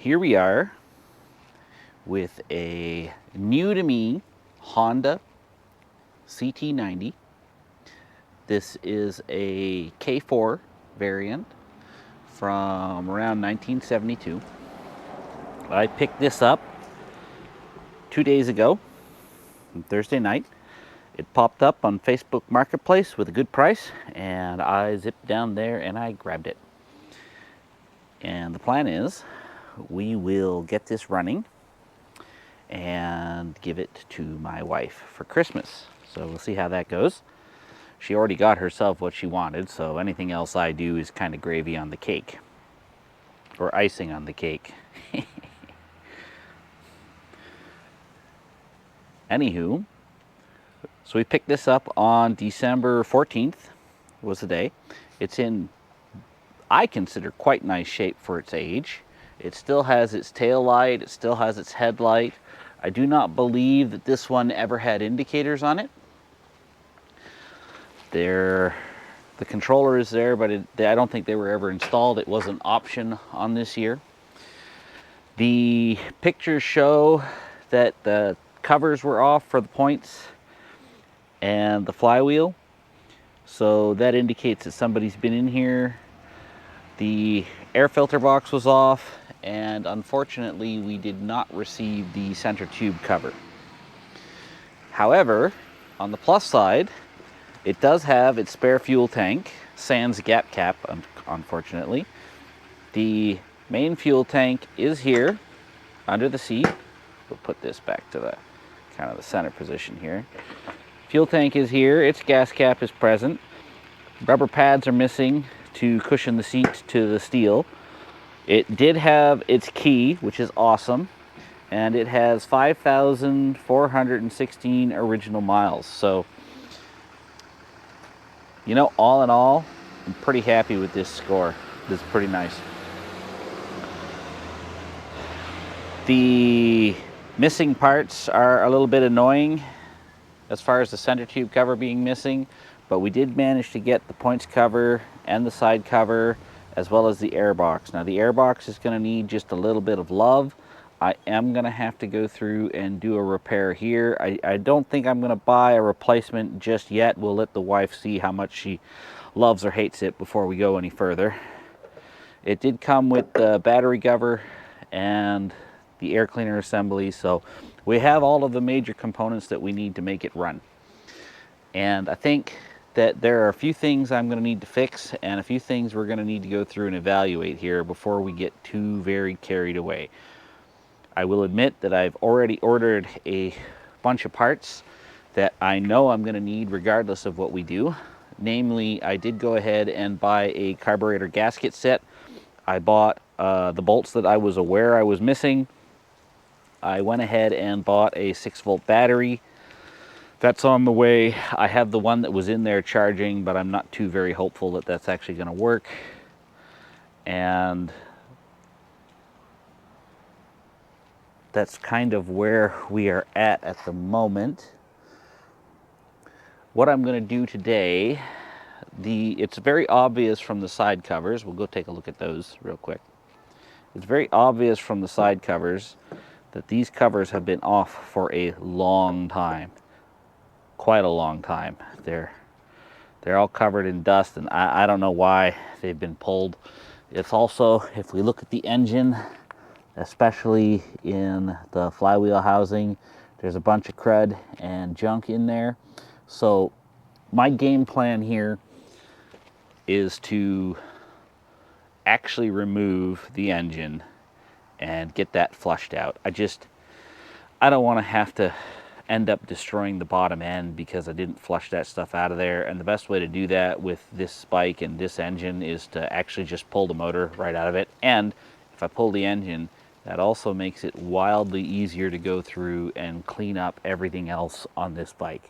here we are with a new to me Honda CT90. This is a K4 variant from around 1972. I picked this up 2 days ago on Thursday night. It popped up on Facebook Marketplace with a good price, and I zipped down there and I grabbed it. And the plan is we will get this running and give it to my wife for Christmas. So we'll see how that goes. She already got herself what she wanted, so anything else I do is kind of gravy on the cake, or icing on the cake. Anywho, so we picked this up on December 14th was the day. It's in, I consider, quite nice shape for its age. It still has its tail light, it still has its headlight. I do not believe that this one ever had indicators on it. The controller is there, but I don't think they were ever installed. It was an option on this year. The pictures show that the covers were off for the points and the flywheel, so that indicates that somebody's been in here. The air filter box was off, and unfortunately we did not receive the center tube cover. However, on the plus side, it does have its spare fuel tank, sans gap cap, unfortunately. The main fuel tank is here under the seat. We'll put this back to the kind of the center position here. Fuel tank is here, its gas cap is present. Rubber pads are missing to cushion the seat to the steel. It did have its key, which is awesome, and it has 5,416 original miles. So, you know, all in all, I'm pretty happy with this score. This is pretty nice. The missing parts are a little bit annoying as far as the center tube cover being missing, but we did manage to get the points cover and the side cover, as well as the air box. Now the air box is going to need just a little bit of love. I am going to have to go through and do a repair here. I don't think I'm going to buy a replacement just yet. We'll let the wife see how much she loves or hates it before we go any further. It did come with the battery cover and the air cleaner assembly, so we have all of the major components that we need to make it run. And I think that there are a few things I'm going to need to fix, and a few things we're going to need to go through and evaluate here before we get too very carried away. I will admit that I've already ordered a bunch of parts that I know I'm going to need regardless of what we do. Namely, I did go ahead and buy a carburetor gasket set. I bought the bolts that I was aware I was missing. I went ahead and bought a 6-volt battery. That's on the way. I have the one that was in there charging, but I'm not too very hopeful that that's actually going to work. And that's kind of where we are at the moment. What I'm going to do today, it's very obvious from the side covers. We'll go take a look at those real quick. It's very obvious from the side covers that these covers have been off for a long time. Quite a long time. They're all covered in dust, and I don't know why they've been pulled. It's also, if we look at the engine, especially in the flywheel housing, there's a bunch of crud and junk in there. So my game plan here is to actually remove the engine and get that flushed out. I don't want to have to end up destroying the bottom end because I didn't flush that stuff out of there. And the best way to do that with this bike and this engine is to actually just pull the motor right out of it. And if I pull the engine, that also makes it wildly easier to go through and clean up everything else on this bike.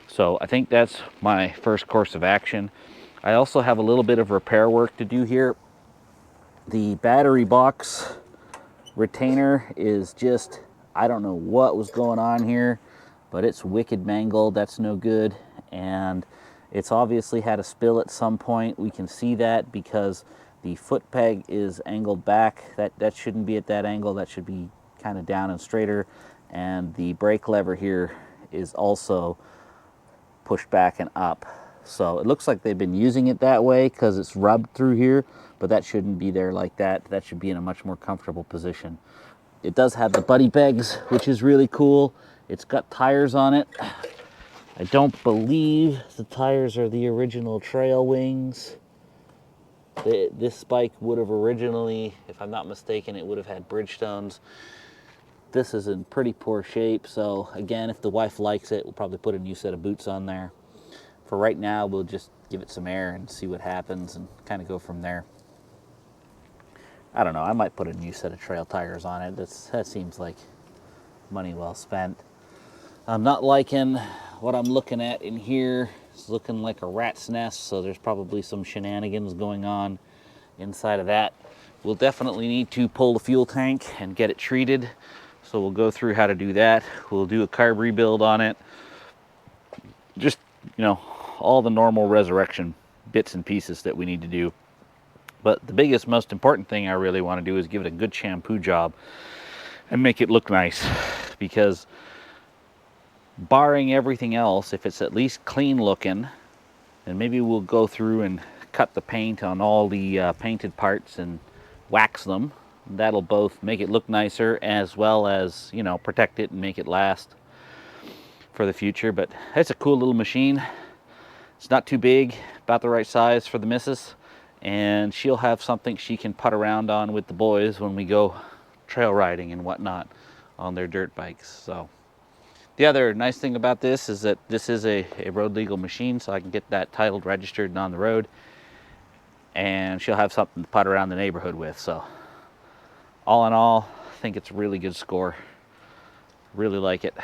So I think that's my first course of action. I also have a little bit of repair work to do here. The battery box retainer is just, I don't know what was going on here, but it's wicked mangled. That's no good. And it's obviously had a spill at some point. We can see that because The foot peg is angled back. That shouldn't be at that angle. That should be kind of down and straighter. And the brake lever here is also pushed back and up. So it looks like they've been using it that way because it's rubbed through here, but that shouldn't be there like that. That should be in a much more comfortable position. It does have the buddy pegs, which is really cool. It's got tires on it. I don't believe the tires are the original trail wings. This bike would have originally, if I'm not mistaken, it would have had Bridgestones. This is in pretty poor shape, so again, if the wife likes it, we'll probably put a new set of boots on there. For right now, we'll just give it some air and see what happens and kind of go from there. I don't know, I might put a new set of trail tires on it. That seems like money well spent. I'm not liking what I'm looking at in here. It's looking like a rat's nest, so there's probably some shenanigans going on inside of that. We'll definitely need to pull the fuel tank and get it treated. So we'll go through how to do that. We'll do a carb rebuild on it. Just, you know, all the normal resurrection bits and pieces that we need to do. But the biggest, most important thing I really want to do is give it a good shampoo job and make it look nice. Because barring everything else, if it's at least clean looking, then maybe we'll go through and cut the paint on all the painted parts and wax them. That'll both make it look nicer as well as, you know, protect it and make it last for the future. But it's a cool little machine. It's not too big, about the right size for the missus, and she'll have something she can putt around on with the boys when we go trail riding and whatnot on their dirt bikes. So the other nice thing about this is that this is a road legal machine, so I can get that titled, registered, and on the road, and she'll have something to putt around the neighborhood with. So all in all, I think it's a really good score. Really like it.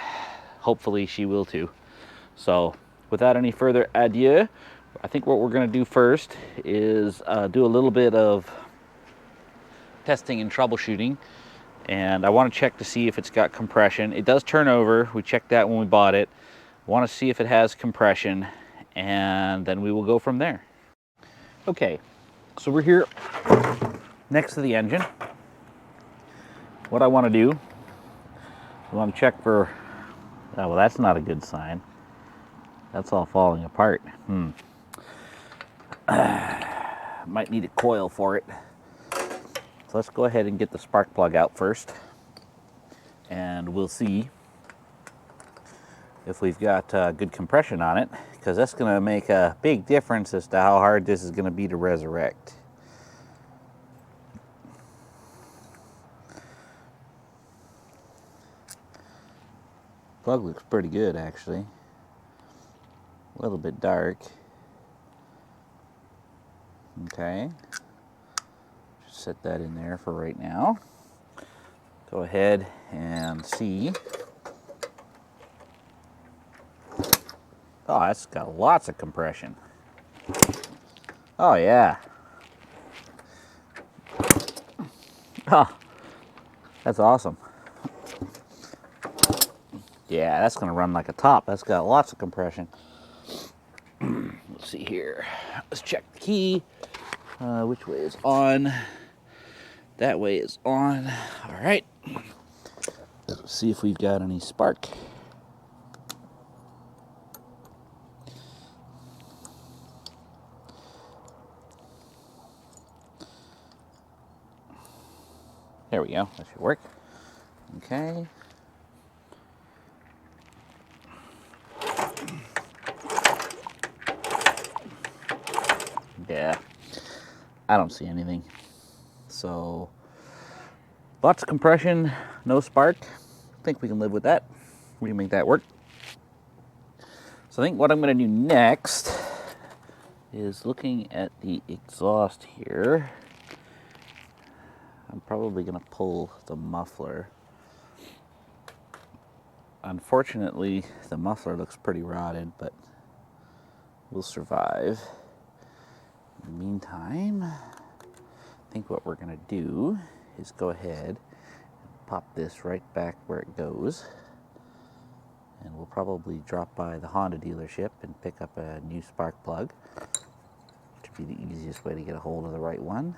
Hopefully she will too. So without any further ado, I think what we're going to do first is do a little bit of testing and troubleshooting. And I want to check to see if it's got compression. It does turn over. We checked that when we bought it. I want to see if it has compression, and then we will go from there. Okay, so we're here next to the engine. What I want to do, I want to check for, oh, well, that's not a good sign. That's all falling apart. Might need a coil for it. So let's go ahead and get the spark plug out first, and we'll see if we've got good compression on it, because that's going to make a big difference as to how hard this is going to be to resurrect. Plug looks pretty good, actually. A little bit dark. Okay. Just set that in there for right now. Go ahead and see. Oh, that's got lots of compression. Oh, yeah. Oh, that's awesome. Yeah, that's going to run like a top. That's got lots of compression. Let's see here. Let's check the key. Which way is on? That way is on. All right. Let's see if we've got any spark. There we go. That should work. Okay. Yeah, I don't see anything. So, lots of compression, no spark. I think we can live with that. We can make that work. So I think what I'm going to do next is looking at the exhaust here. I'm probably going to pull the muffler. Unfortunately, the muffler looks pretty rotted, but we'll survive. In the meantime, I think what we're going to do is go ahead and pop this right back where it goes. And we'll probably drop by the Honda dealership and pick up a new spark plug. Which be the easiest way to get a hold of the right one.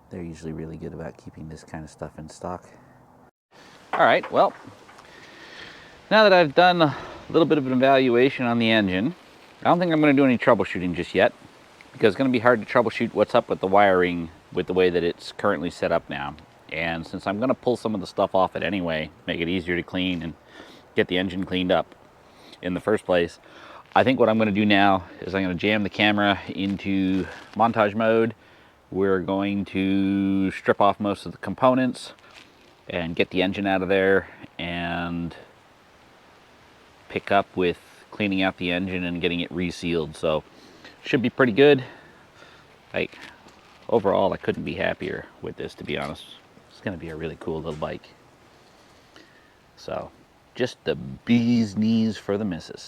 They're usually really good about keeping this kind of stuff in stock. All right, well, now that I've done a little bit of an evaluation on the engine, I don't think I'm going to do any troubleshooting just yet, because it's going to be hard to troubleshoot what's up with the wiring with the way that it's currently set up now. And since I'm going to pull some of the stuff off it anyway, make it easier to clean and get the engine cleaned up in the first place, I think what I'm going to do now is I'm going to jam the camera into montage mode. We're going to strip off most of the components and get the engine out of there and pick up with cleaning out the engine and getting it resealed. So should be pretty good. Like, overall, I couldn't be happier with this, to be honest. It's going to be a really cool little bike. So just the bee's knees for the missus.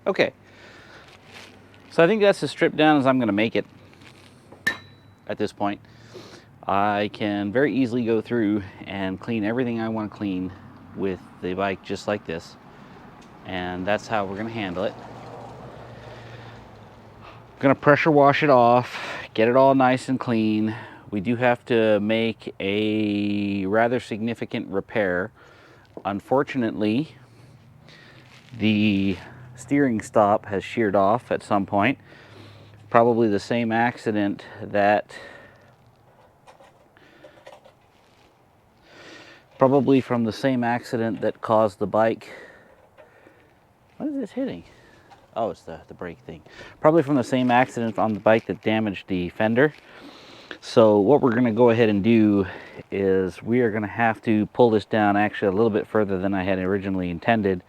Okay, so I think that's as stripped down as I'm going to make it at this point. I can very easily go through and clean everything I want to clean with the bike just like this, and that's how we're going to handle it. I'm going to pressure wash it off, get it all nice and clean. We do have to make a rather significant repair. Unfortunately, the steering stop has sheared off at some point. Probably the same accident that caused the bike. What is this hitting? Oh, it's the brake thing. Probably from the same accident on the bike that damaged the fender. So what we're going to go ahead and do is we are going to have to pull this down actually a little bit further than I had originally intended,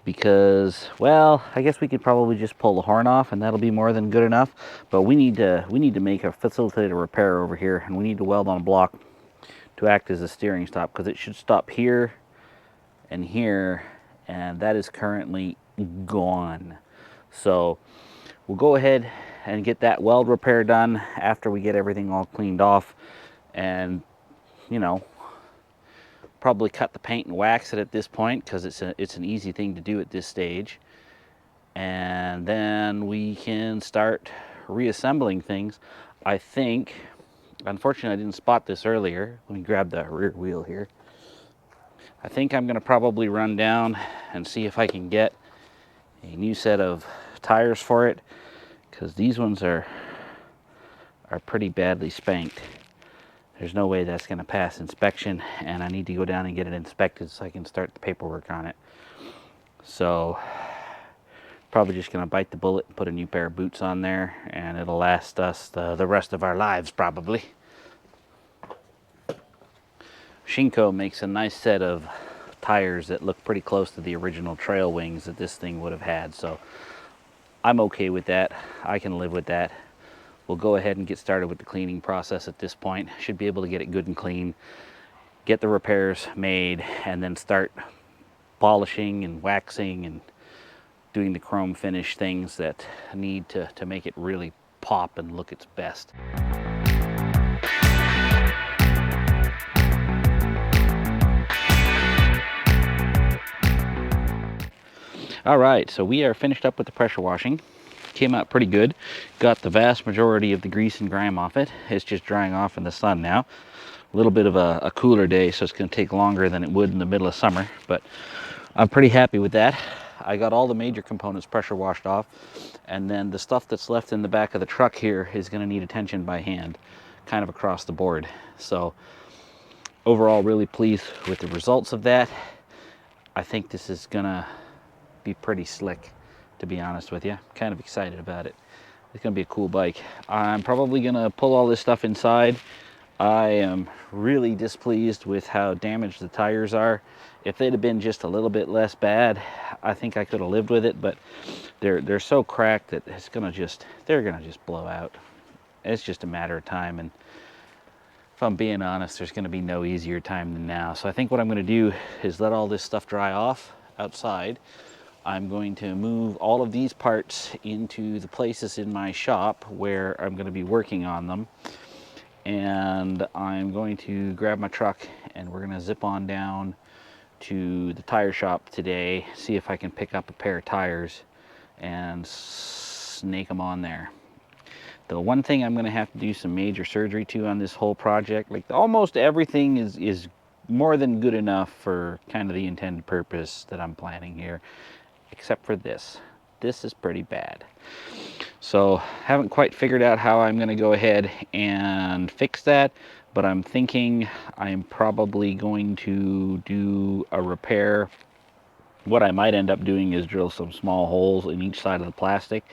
because, well, I guess we could probably just pull the horn off and that'll be more than good enough. But we need to make a facilitated repair over here, and we need to weld on a block to act as a steering stop, because it should stop here and here, and that is currently gone. So we'll go ahead and get that weld repair done after we get everything all cleaned off, and, you know, probably cut the paint and wax it at this point, because it's an easy thing to do at this stage. And then we can start reassembling things. I think, unfortunately I didn't spot this earlier. Let me grab the rear wheel here. I think I'm going to probably run down and see if I can get a new set of tires for it, because these ones are pretty badly spanked. There's no way that's going to pass inspection, and I need to go down and get it inspected so I can start the paperwork on it. So probably just going to bite the bullet and put a new pair of boots on there, and it'll last us the rest of our lives probably. Shinko makes a nice set of tires that look pretty close to the original trail wings that this thing would have had, so I'm okay with that. I can live with that. We'll go ahead and get started with the cleaning process at this point. Should be able to get it good and clean, get the repairs made, and then start polishing and waxing and doing the chrome finish things that need to make it really pop and look its best. All right, so we are finished up with the pressure washing. Came out pretty good. Got the vast majority of the grease and grime off it. It's just drying off in the sun now. A little bit of a cooler day, so it's going to take longer than it would in the middle of summer, but I'm pretty happy with that. I got all the major components pressure washed off, and then the stuff that's left in the back of the truck here is going to need attention by hand, kind of across the board. So overall, really pleased with the results of that. I think this is going to be pretty slick, to be honest with you. Kind of excited about it. It's going to be a cool bike. I'm probably going to pull all this stuff inside. I am really displeased with how damaged the tires are. If they'd have been just a little bit less bad, I think I could have lived with it, but they're so cracked that they're gonna just blow out. It's just a matter of time, and if I'm being honest, there's gonna be no easier time than now. So I think what I'm gonna do is let all this stuff dry off outside. I'm going to move all of these parts into the places in my shop where I'm gonna be working on them. And I'm going to grab my truck and we're gonna zip on down to the tire shop today, see if I can pick up a pair of tires and snake them on there. The one thing I'm gonna have to do some major surgery to on this whole project, like almost everything is more than good enough for kind of the intended purpose that I'm planning here, except for this. This is pretty bad. So haven't quite figured out how I'm going to go ahead and fix that, but I'm thinking I'm probably going to do a repair. What I might end up doing is drill some small holes in each side of the plastic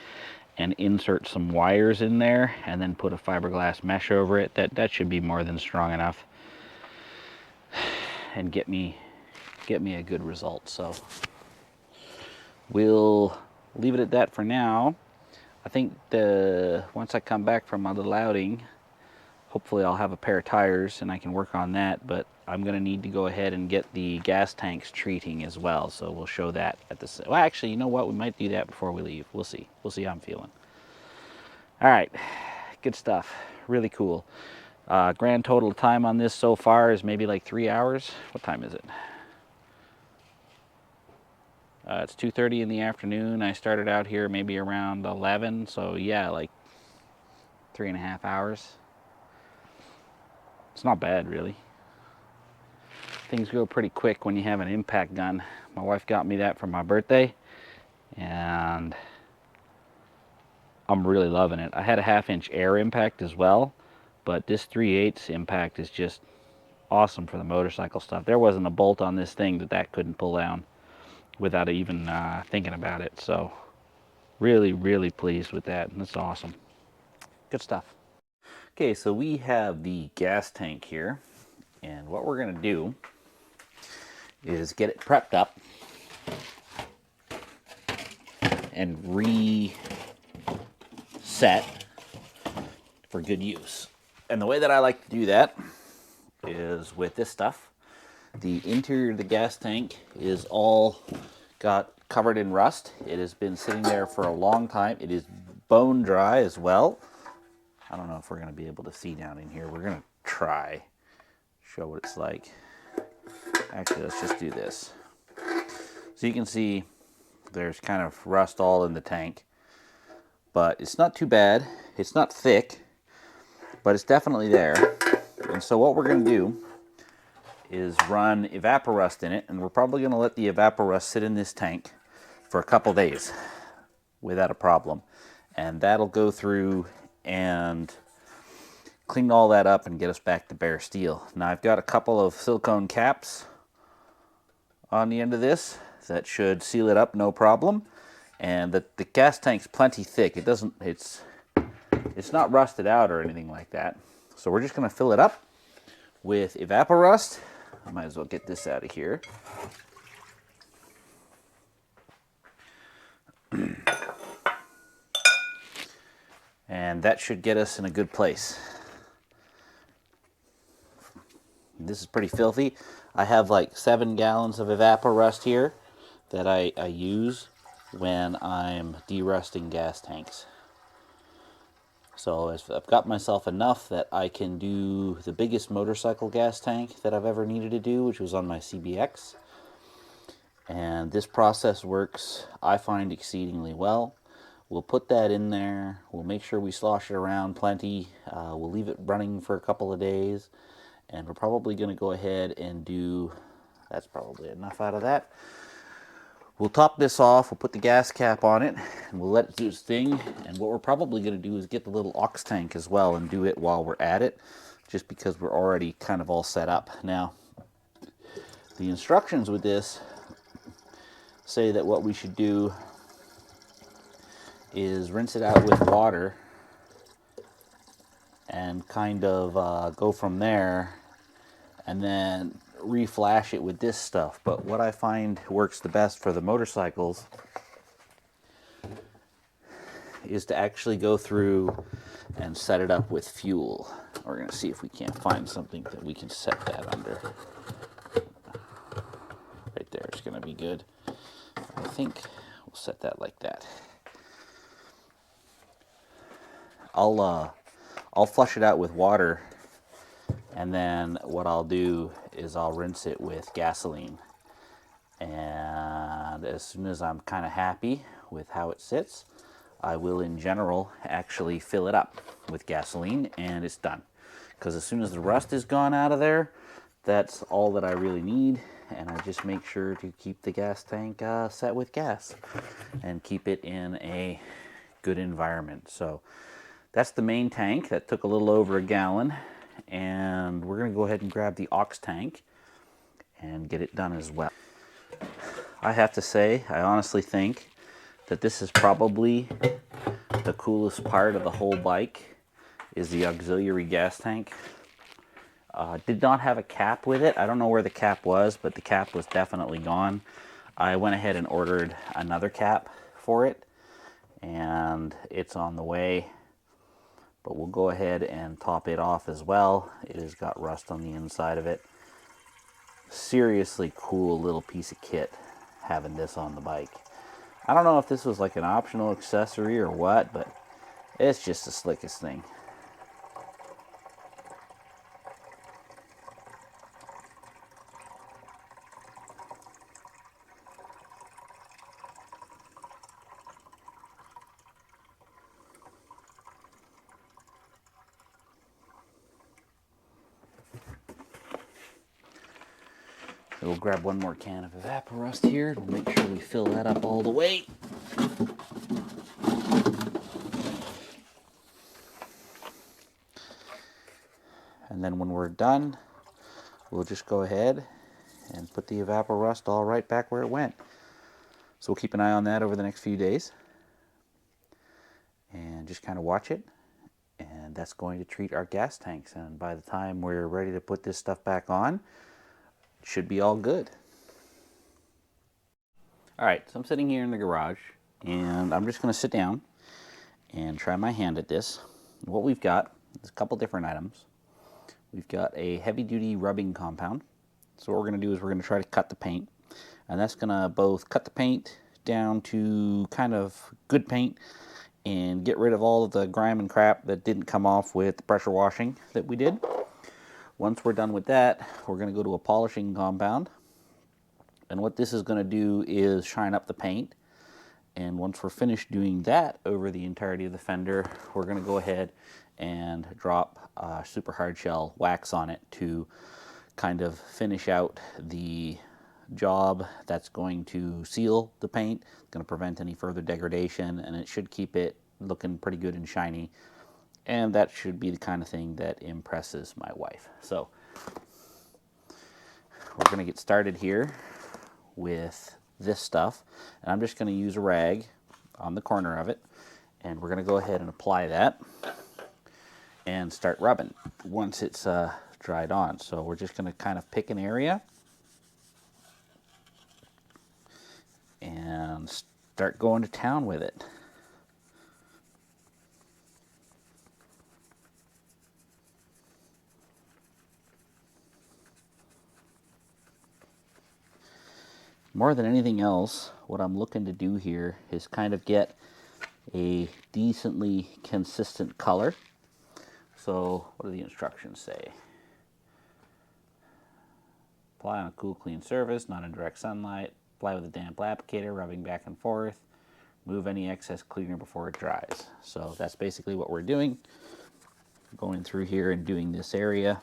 and insert some wires in there and then put a fiberglass mesh over it. That should be more than strong enough and get me a good result. So we'll leave it at that for now. I think once I come back from my little outing, hopefully I'll have a pair of tires and I can work on that, but I'm going to need to go ahead and get the gas tanks treating as well, so we'll show that at the... Well, actually, you know what? We might do that before we leave. We'll see. We'll see how I'm feeling. All right. Good stuff. Really cool. Grand total time on this so far is maybe like 3 hours. What time is it? It's 2:30 in the afternoon. I started out here maybe around 11, so yeah, like 3.5 hours. It's not bad, really. Things go pretty quick when you have an impact gun. My wife got me that for my birthday, and I'm really loving it. I had a 1/2-inch air impact as well, but this 3/8 impact is just awesome for the motorcycle stuff. There wasn't a bolt on this thing that couldn't pull down without even thinking about it. So really, really pleased with that. That's awesome. Good stuff. Okay, so we have the gas tank here, and what we're going to do is get it prepped up and reset for good use. And the way that I like to do that is with this stuff. The interior of the gas tank is all got covered in rust. It has been sitting there for a long time. It is bone dry as well. I don't know if we're going to be able to see down in here. We're going to try, show what it's like. Actually, let's just do this. So you can see there's kind of rust all in the tank, but it's not too bad. It's not thick, but it's definitely there. And so what we're going to do is run evaporust in it, and we're probably going to let the evaporust sit in this tank for a couple days without a problem, and that'll go through and clean all that up and get us back to bare steel. Now I've got a couple of silicone caps on the end of this that should seal it up no problem, and the gas tank's plenty thick. It's not rusted out or anything like that. So we're just going to fill it up with evaporust. I might as well get this out of here. And that should get us in a good place. This is pretty filthy. I have like 7 gallons of evaporust here that I use when I'm derusting gas tanks. So I've got myself enough that I can do the biggest motorcycle gas tank that I've ever needed to do, which was on my CBX. And this process works, I find, exceedingly well. We'll put that in there. We'll make sure we slosh it around plenty. We'll leave it running for a couple of days. And we're probably going to go ahead and do, that's probably enough out of that. We'll top this off, we'll put the gas cap on it, and we'll let it do its thing. And what we're probably going to do is get the little ox tank as well and do it while we're at it, just because we're already kind of all set up. Now, the instructions with this say that what we should do is rinse it out with water and kind of go from there, and then reflash it with this stuff. But what I find works the best for the motorcycles is to actually go through and set it up with fuel. We're going to see if we can't find something that we can set that under. Right there is going to be good. I think we'll set that like that. I'll flush it out with water, and then what I'll do is I'll rinse it with gasoline. And as soon as I'm kind of happy with how it sits, I will in general actually fill it up with gasoline, and it's done. Because as soon as the rust is gone out of there, that's all that I really need. And I just make sure to keep the gas tank set with gas and keep it in a good environment. So that's the main tank. That took a little over a gallon. And we're going to go ahead and grab the ox tank and get it done as well. I have to say, I honestly think that this is probably the coolest part of the whole bike, is the auxiliary gas tank. Did not have a cap with it. I don't know where the cap was, but the cap was definitely gone. I went ahead and ordered another cap for it, and it's on the way. But we'll go ahead and top it off as well. It has got rust on the inside of it. Seriously cool little piece of kit having this on the bike. I don't know if this was like an optional accessory or what, but it's just the slickest thing. So we'll grab one more can of evaporust here and make sure we fill that up all the way. And then when we're done, we'll just go ahead and put the evaporust all right back where it went. So we'll keep an eye on that over the next few days and just kind of watch it. And that's going to treat our gas tanks. And by the time we're ready to put this stuff back on, it should be all good. All right, so I'm sitting here in the garage, and I'm just going to sit down and try my hand at this. What we've got is a couple different items. We've got a heavy-duty rubbing compound. So what we're going to do is we're going to try to cut the paint. And that's going to both cut the paint down to kind of good paint and get rid of all of the grime and crap that didn't come off with the pressure washing that we did. Once we're done with that, we're going to go to a polishing compound. And what this is going to do is shine up the paint. And once we're finished doing that over the entirety of the fender, we're going to go ahead and drop super hard shell wax on it to kind of finish out the job. That's going to seal the paint. It's going to prevent any further degradation, and it should keep it looking pretty good and shiny. And that should be the kind of thing that impresses my wife. So we're going to get started here with this stuff, and I'm just going to use a rag on the corner of it, and we're going to go ahead and apply that and start rubbing once it's dried on. So we're just going to kind of pick an area and start going to town with it. More than anything else, what I'm looking to do here is kind of get a decently consistent color. So what do the instructions say? Apply on a cool, clean surface, not in direct sunlight. apply with a damp applicator, rubbing back and forth. Move any excess cleaner before it dries. So that's basically what we're doing. Going through here and doing this area.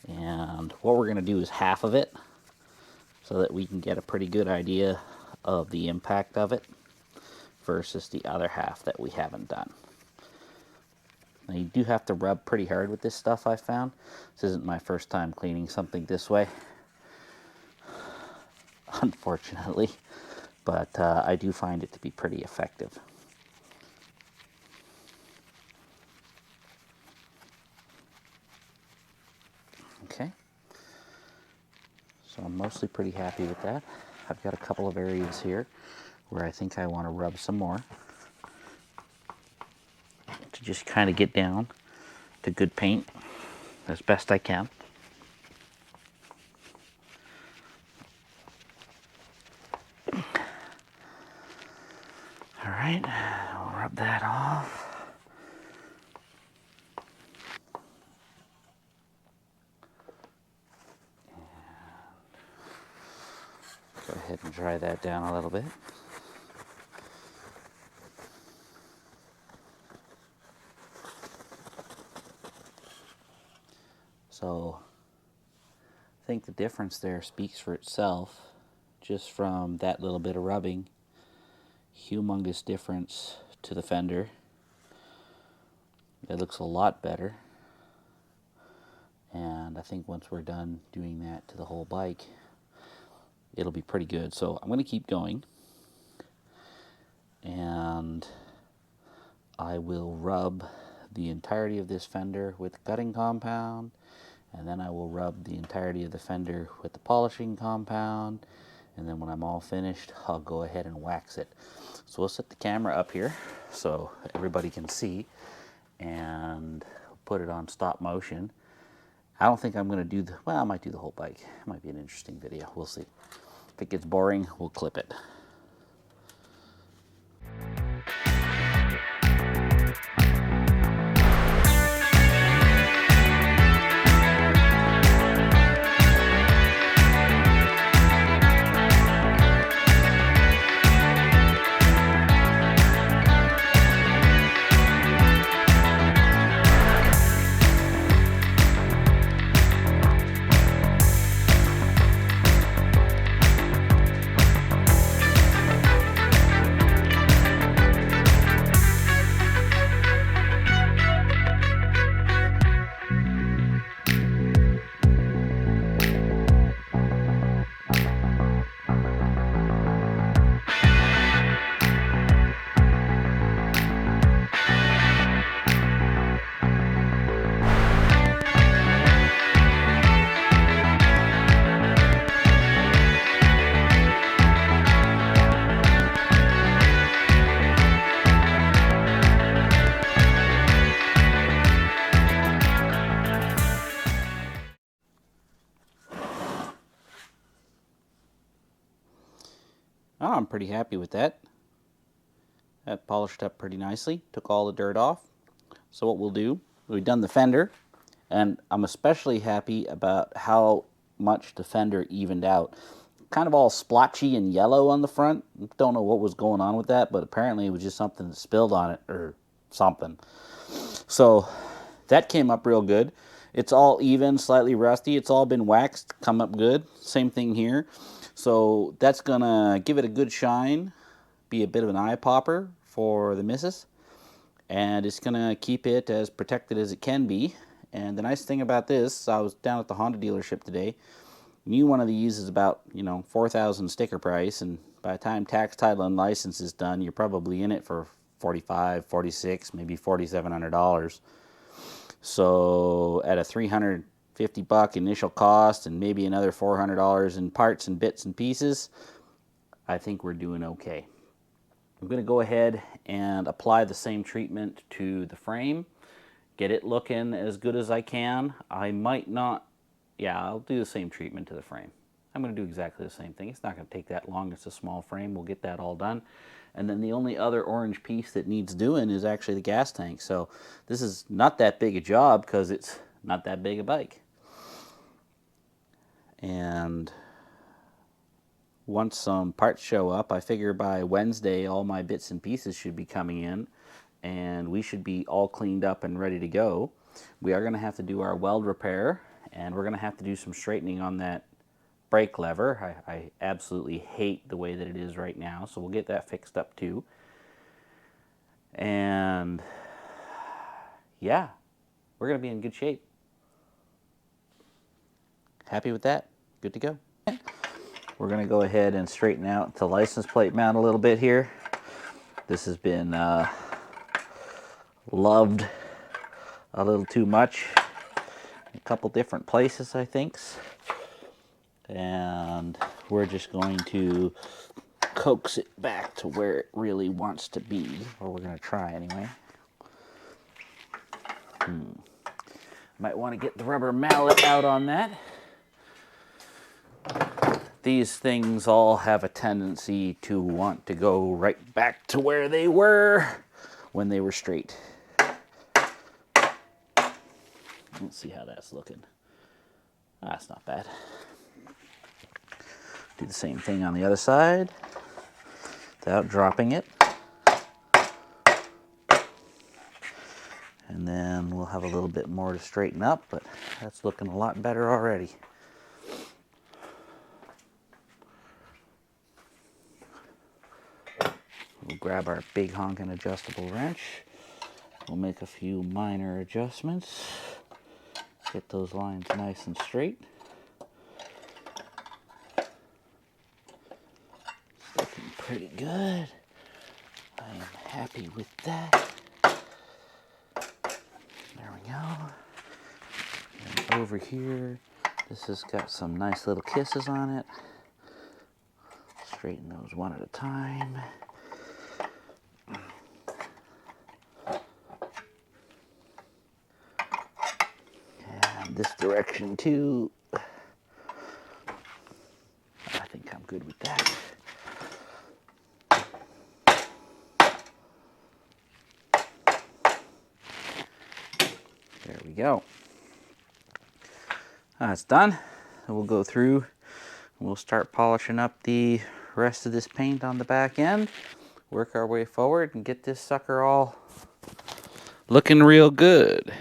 And what we're going to do is half of it so that we can get a pretty good idea of the impact of it versus the other half that we haven't done. Now you do have to rub pretty hard with this stuff, I found. This isn't my first time cleaning something this way, unfortunately, but I do find it to be pretty effective. Okay, so I'm mostly pretty happy with that. I've got a couple of areas here where I think I want to rub some more to just kind of get down to good paint as best I can. All right, I'll rub that off. Go ahead and dry that down a little bit. So I think the difference there speaks for itself just from that little bit of rubbing. Humongous difference to the fender. It looks a lot better. And I think once we're done doing that to the whole bike, it'll be pretty good. So I'm going to keep going. And I will rub the entirety of this fender with gutting compound. And then I will rub the entirety of the fender with the polishing compound. And then when I'm all finished, I'll go ahead and wax it. So we'll set the camera up here so everybody can see and put it on stop motion. I don't think I'm going to do well, I might do the whole bike. It might be an interesting video. We'll see. If it gets boring, we'll clip it. Oh, I'm pretty happy with that. That polished up pretty nicely, took all the dirt off. So what we'll do, we've done the fender, and I'm especially happy about how much the fender evened out. Kind of all splotchy and yellow on the front. Don't know what was going on with that, but apparently it was just something that spilled on it or something. So that came up real good. It's all even, slightly rusty. It's all been waxed, come up good. Same thing here. So that's gonna give it a good shine, be a bit of an eye popper for the missus, and it's gonna keep it as protected as it can be. And the nice thing about this, I was down at the Honda dealership today. New one of these is about, $4,000 sticker price, and by the time tax, title, and license is done, you're probably in it for $45, $46, maybe $4,700. So at a $350 initial cost and maybe another $400 in parts and bits and pieces, I think we're doing okay. I'm going to go ahead and apply the same treatment to the frame, get it looking as good as I can. I might not, I'll do the same treatment to the frame. I'm going to do exactly the same thing. It's not going to take that long. It's a small frame. We'll get that all done. And then the only other orange piece that needs doing is actually the gas tank. So this is not that big a job because it's not that big a bike. And once some parts show up, I figure by Wednesday all my bits and pieces should be coming in and we should be all cleaned up and ready to go. We are going to have to do our weld repair, and we're going to have to do some straightening on that brake lever. I absolutely hate the way that it is right now, so we'll get that fixed up too. And yeah, we're going to be in good shape. Happy with that? Good to go. We're going to go ahead and straighten out the license plate mount a little bit here. This has been loved a little too much in a couple different places, I think. And we're just going to coax it back to where it really wants to be, or we're going to try anyway. Might want to get the rubber mallet out on that. These things all have a tendency to want to go right back to where they were when they were straight. Let's see how that's looking. That's not bad. Do the same thing on the other side without dropping it. And then we'll have a little bit more to straighten up, but that's looking a lot better already. We'll grab our big honking adjustable wrench. We'll make a few minor adjustments. Get those lines nice and straight. It's looking pretty good. I am happy with that. There we go. And over here, this has got some nice little kisses on it. Straighten those one at a time. And this direction too. I think I'm good with that. There we go. That's done. And we'll go through and we'll start polishing up the rest of this paint on the back end, work our way forward and get this sucker all looking real good.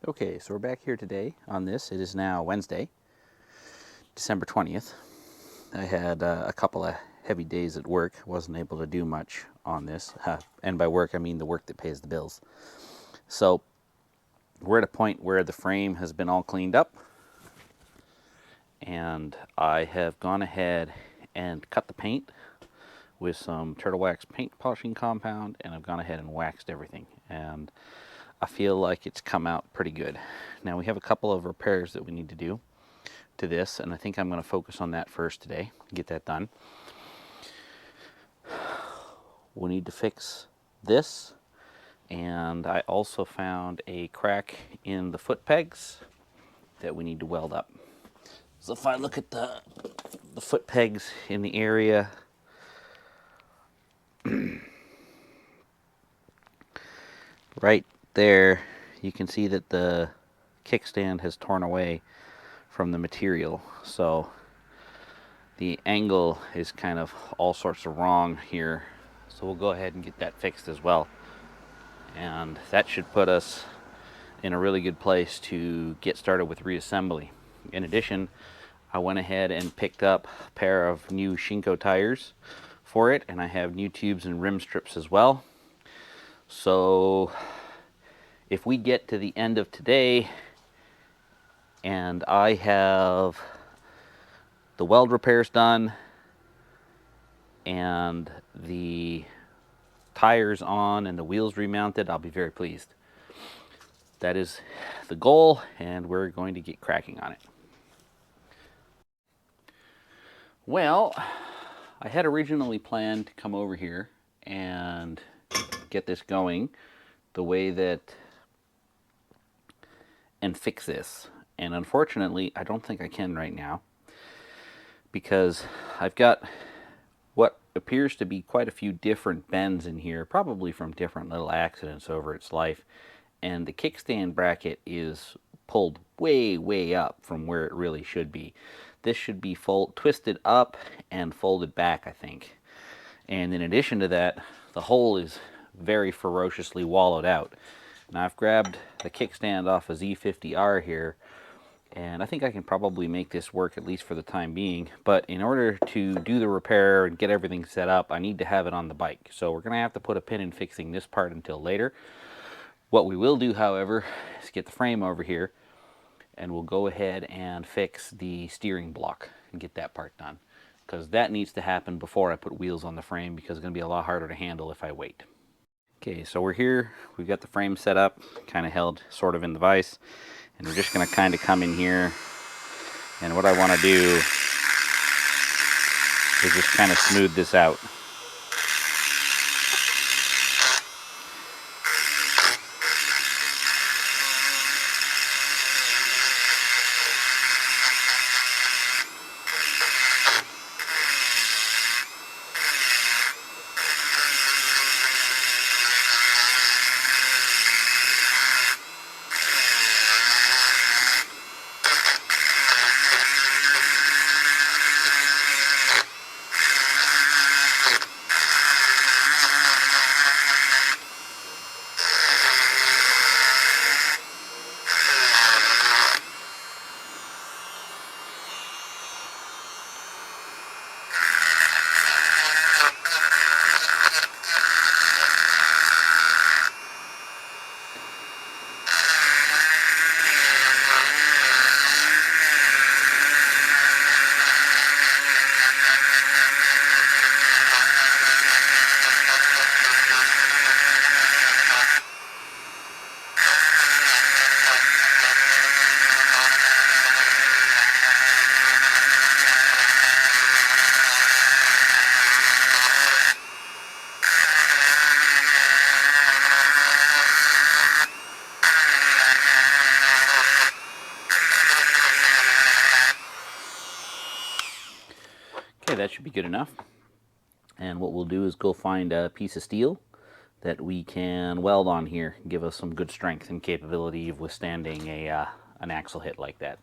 Okay, so we're back here today on this. It is now Wednesday, December 20th. I had a couple of heavy days at work. Wasn't able to do much on this. And by work, I mean the work that pays the bills. So we're at a point where the frame has been all cleaned up. And I have gone ahead and cut the paint with some Turtle Wax paint polishing compound. And I've gone ahead and waxed everything. And I feel like it's come out pretty good. Now we have a couple of repairs that we need to do to this, and I think I'm going to focus on that first today, get that done. We need to fix this, and I also found a crack in the foot pegs that we need to weld up. So if I look at the foot pegs in the area, right there, you can see that the kickstand has torn away from the material. So the angle is kind of all sorts of wrong here. So we'll go ahead and get that fixed as well. And that should put us in a really good place to get started with reassembly. In addition, I went ahead and picked up a pair of new Shinko tires for it, and I have new tubes and rim strips as well. So if we get to the end of today and I have the weld repairs done and the tires on and the wheels remounted, I'll be very pleased. That is the goal, and we're going to get cracking on it. Well, I had originally planned to come over here and get this going the way that, and fix this. And unfortunately, I don't think I can right now, because I've got what appears to be quite a few different bends in here, probably from different little accidents over its life. And the kickstand bracket is pulled way up from where it really should be. This should be twisted up and folded back, I think. And in addition to that, the hole is very ferociously wallowed out. Now I've grabbed the kickstand off a Z50R here, and I think I can probably make this work, at least for the time being. But in order to do the repair and get everything set up, I need to have it on the bike. So we're gonna have to put a pin in fixing this part until later. What we will do, however, is get the frame over here, and we'll go ahead and fix the steering block and get that part done, because that needs to happen before I put wheels on the frame, because it's going to be a lot harder to handle if I wait. Okay, so we're here. We've got the frame set up, kind of held sort of in the vise, and we're just going to kind of come in here, and what I want to do is just kind of smooth this out. Okay, that should be good enough. And what we'll do is go find a piece of steel that we can weld on here, give us some good strength and capability of withstanding an axle hit like that.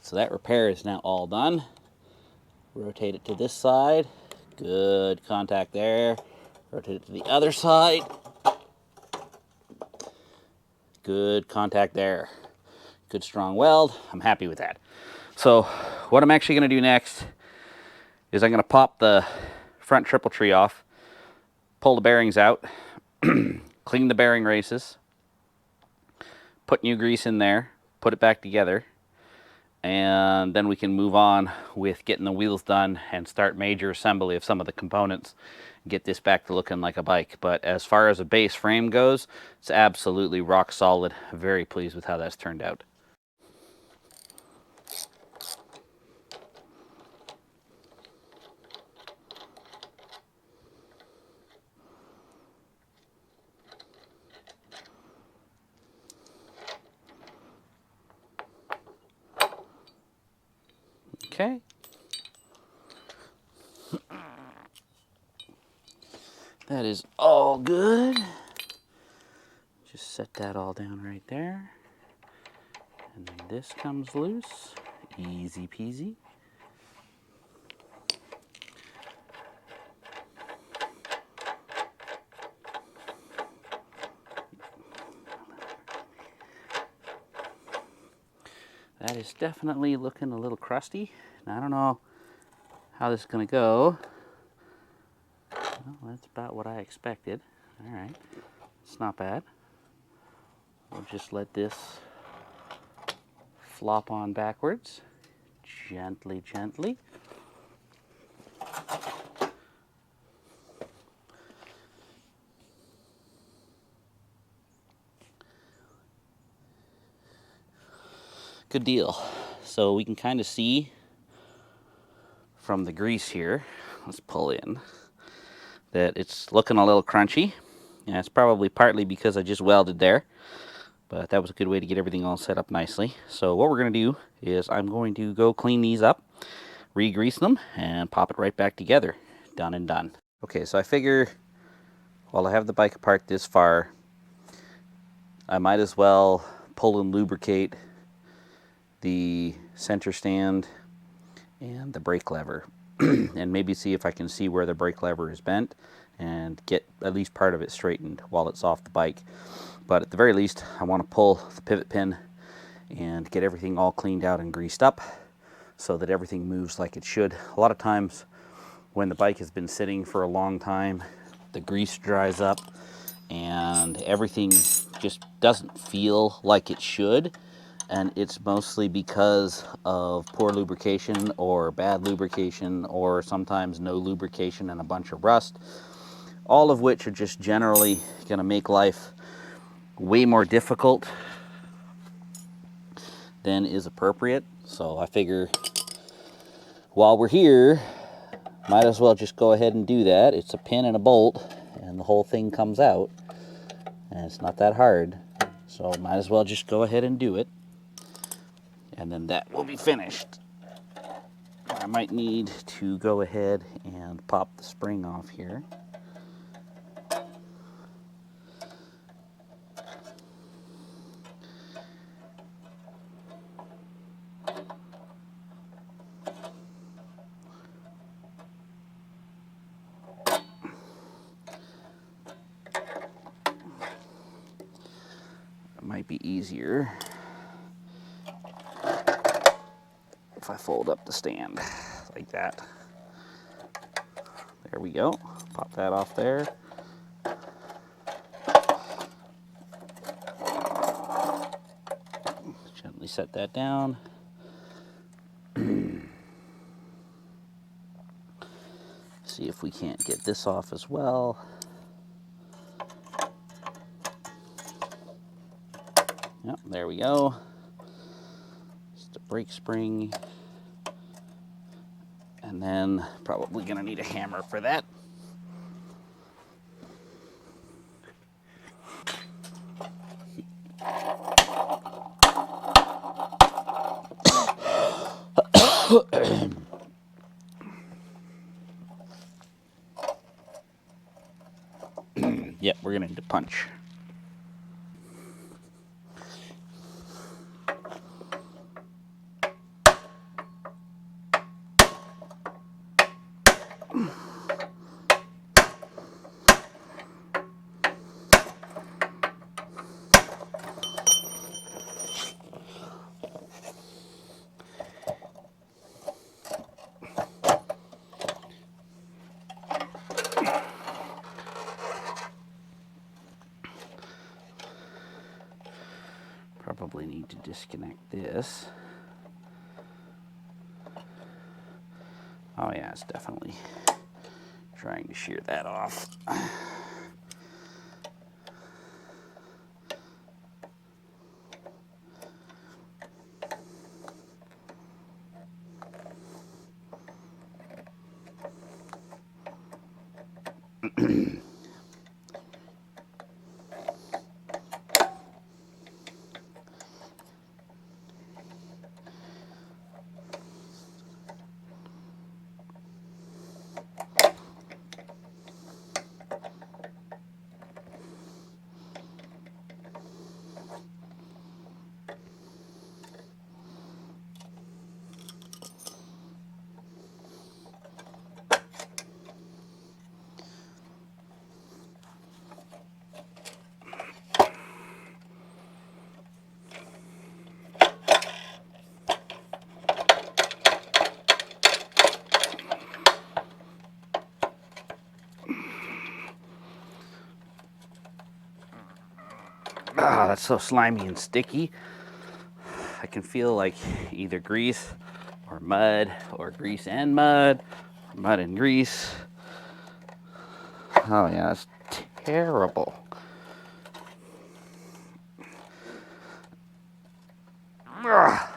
so that repair is now all done. Rotate it to this side. Good contact there. Rotate it to the other side. Good contact there. Good strong weld. I'm happy with that. So what I'm actually going to do next is I'm going to pop the front triple tree off, pull the bearings out, clean the bearing races, put new grease in there, put it back together, and then we can move on with getting the wheels done and start major assembly of some of the components, get this back to looking like a bike. But as far as a base frame goes, it's absolutely rock solid. Very pleased with how that's turned out. Okay. That is all good. Just set that all down right there. And then this comes loose. Easy peasy. That is definitely looking a little crusty. Now, I don't know how this is going to go. Well, that's about what I expected. All right, it's not bad. We'll just let this flop on backwards, gently, gently. Good deal. So we can kind of see from the grease here, let's pull in, that it's looking a little crunchy. And it's probably partly because I just welded there, but that was a good way to get everything all set up nicely. So what we're going to do is I'm going to go clean these up, re-grease them, and pop it right back together. Done and done. Okay, so I figure while I have the bike apart this far, I might as well pull and lubricate the center stand and the brake lever and maybe see if I can see where the brake lever is bent and get at least part of it straightened while it's off the bike. But at the very least, I want to pull the pivot pin and get everything all cleaned out and greased up so that everything moves like it should. A lot of times when the bike has been sitting for a long time, the grease dries up and everything just doesn't feel like it should. And it's mostly because of poor lubrication or bad lubrication or sometimes no lubrication and a bunch of rust, all of which are just generally going to make life way more difficult than is appropriate. So I figure while we're here, might as well just go ahead and do that. It's a pin and a bolt and the whole thing comes out, and it's not that hard, so might as well just go ahead and do it. And then that will be finished. I might need to go ahead and pop the spring off here. It might be easier if I fold up the stand like that. There we go. Pop that off there. Gently set that down. See if we can't get this off as well. Yep, there we go. Just a brake spring. And then probably gonna need a hammer for that. Yep, we're gonna need a punch. need to disconnect this. Oh yeah, it's definitely trying to shear that off. Ah, that's so slimy and sticky. I can feel like either grease or mud, or grease and mud, or mud and grease. Oh yeah, it's terrible. Ugh.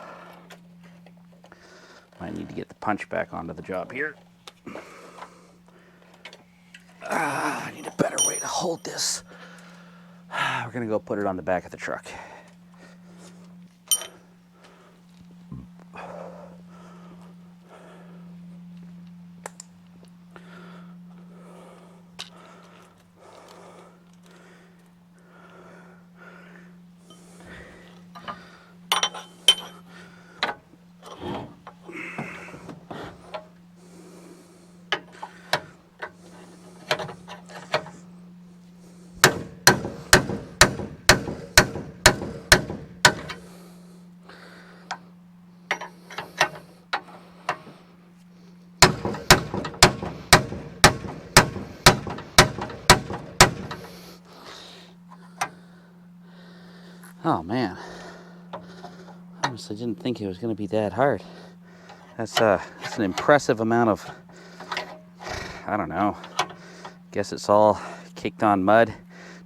I need to get the punch back onto the job here. I need a better way to hold this. We're gonna go put it on the back of the truck. Oh man, I honestly didn't think it was going to be that hard. That's an impressive amount of, I don't know, guess it's all caked on mud,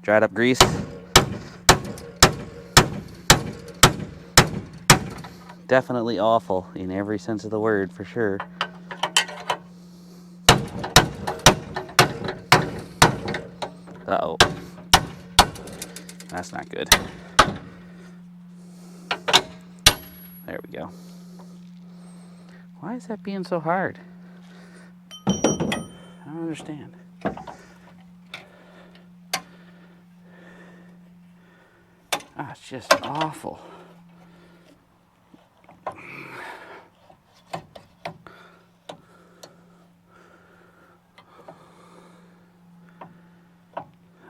dried up grease. Definitely awful in every sense of the word, for sure. Uh-oh. That's not good. There we go. Why is that being so hard? I don't understand. Ah, it's just awful.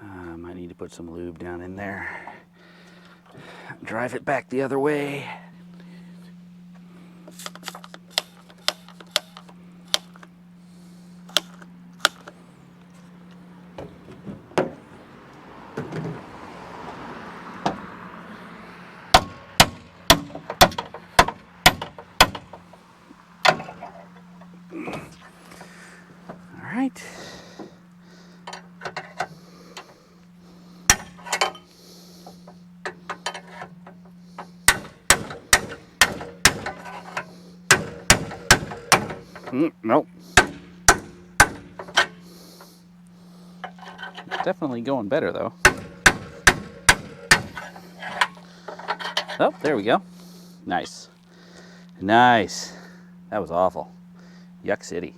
I might need to put some lube down in there. Drive it back the other way. All right. Nope. Definitely going better though. Oh, there we go. Nice. Nice. That was awful. Yuck City.